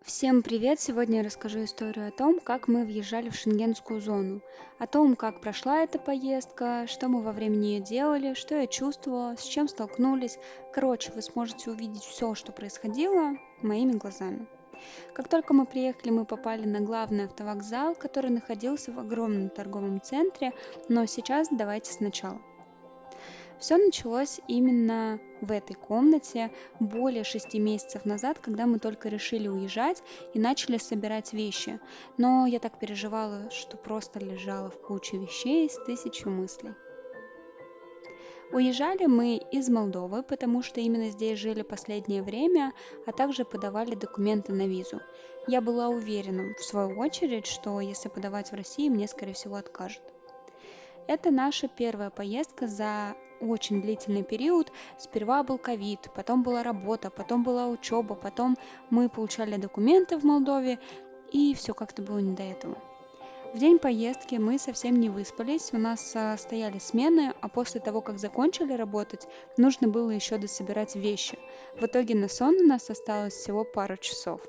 Всем привет! Сегодня я расскажу историю о том, как мы въезжали в Шенгенскую зону, о том, как прошла эта поездка, что мы во время нее делали, что я чувствовала, с чем столкнулись. Короче, вы сможете увидеть все, что происходило моими глазами. Как только мы приехали, мы попали на главный автовокзал, который находился в огромном торговом центре, но сейчас давайте сначала. Все началось именно в этой комнате более 6 месяцев назад, когда мы только решили уезжать и начали собирать вещи. Но я так переживала, что просто лежала в куче вещей с тысячу мыслей. Уезжали мы из Молдовы, потому что именно здесь жили последнее время, а также подавали документы на визу. Я была уверена, в свою очередь, что если подавать в России, мне, скорее всего, откажут. Это наша первая поездка за очень длительный период. Сперва был ковид, потом была работа, потом была учеба, потом мы получали документы в Молдове, и все как-то было не до этого. В день поездки мы совсем не выспались, у нас стояли смены, а после того, как закончили работать, нужно было еще дособирать вещи. В итоге на сон у нас осталось всего пару часов.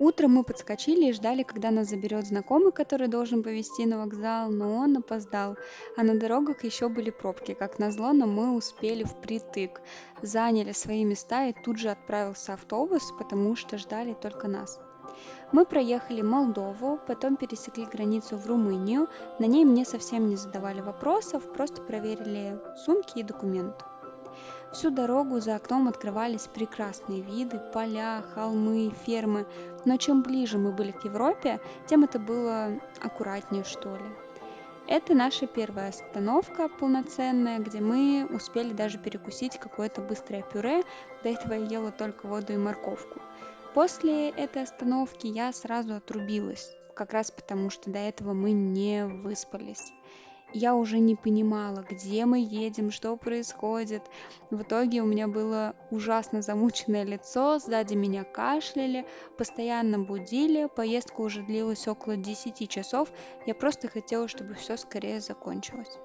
Утром мы подскочили и ждали, когда нас заберет знакомый, который должен повезти на вокзал, но он опоздал. А на дорогах еще были пробки. Как назло, но мы успели впритык. Заняли свои места и тут же отправился автобус, потому что ждали только нас. Мы проехали Молдову, потом пересекли границу в Румынию. На ней мне совсем не задавали вопросов, просто проверили сумки и документы. Всю дорогу за окном открывались прекрасные виды, поля, холмы, фермы, но чем ближе мы были к Европе, тем это было аккуратнее, что ли. Это наша первая остановка полноценная, где мы успели даже перекусить какое-то быстрое пюре, до этого я ела только воду и морковку. После этой остановки я сразу отрубилась, как раз потому что до этого мы не выспались. Я уже не понимала, где мы едем, что происходит. В итоге у меня было ужасно замученное лицо, сзади меня кашляли, постоянно будили, поездка уже длилась около 10 часов, я просто хотела, чтобы все скорее закончилось.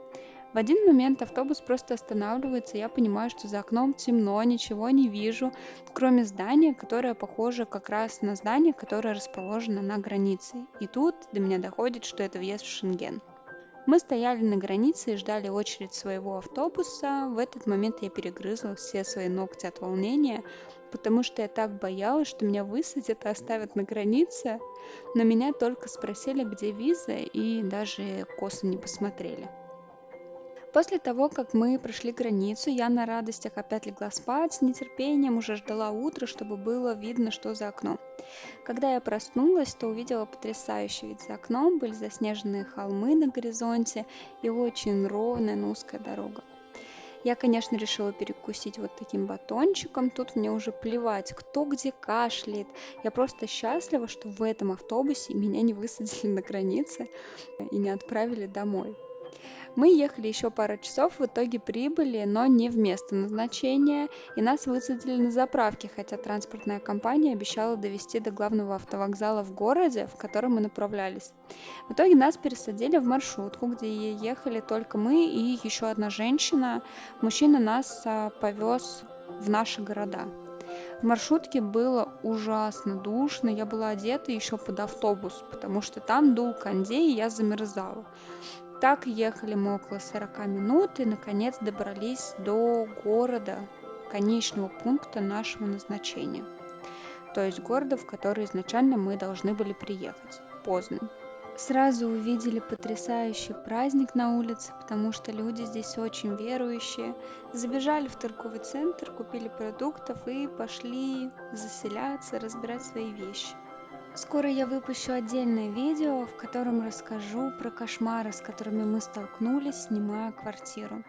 В один момент автобус просто останавливается, я понимаю, что за окном темно, ничего не вижу, кроме здания, которое похоже как раз на здание, которое расположено на границе. И тут до меня доходит, что это въезд в Шенген. Мы стояли на границе и ждали очередь своего автобуса. В этот момент я перегрызла все свои ногти от волнения, потому что я так боялась, что меня высадят и оставят на границе, но меня только спросили, где виза, и даже косо не посмотрели. После того, как мы прошли границу, я на радостях опять легла спать с нетерпением, уже ждала утра, чтобы было видно, что за окном. Когда я проснулась, то увидела потрясающий вид за окном, были заснеженные холмы на горизонте и очень ровная, но узкая дорога. Я, конечно, решила перекусить вот таким батончиком, тут мне уже плевать, кто где кашляет. Я просто счастлива, что в этом автобусе меня не высадили на границе и не отправили домой. Мы ехали еще пару часов, в итоге прибыли, но не в место назначения, и нас высадили на заправке, хотя транспортная компания обещала довести до главного автовокзала в городе, в который мы направлялись. В итоге нас пересадили в маршрутку, где ехали только мы и еще одна женщина. Мужчина нас повез в наши города. В маршрутке было ужасно душно, я была одета еще под автобус, потому что там дул кондей, и я замерзала. Так ехали мы около 40 минут и, наконец, добрались до города, конечного пункта нашего назначения. То есть города, в который изначально мы должны были приехать. Поздно. Сразу увидели потрясающий праздник на улице, потому что люди здесь очень верующие. Забежали в торговый центр, купили продуктов и пошли заселяться, разбирать свои вещи. Скоро я выпущу отдельное видео, в котором расскажу про кошмары, с которыми мы столкнулись, снимая квартиру.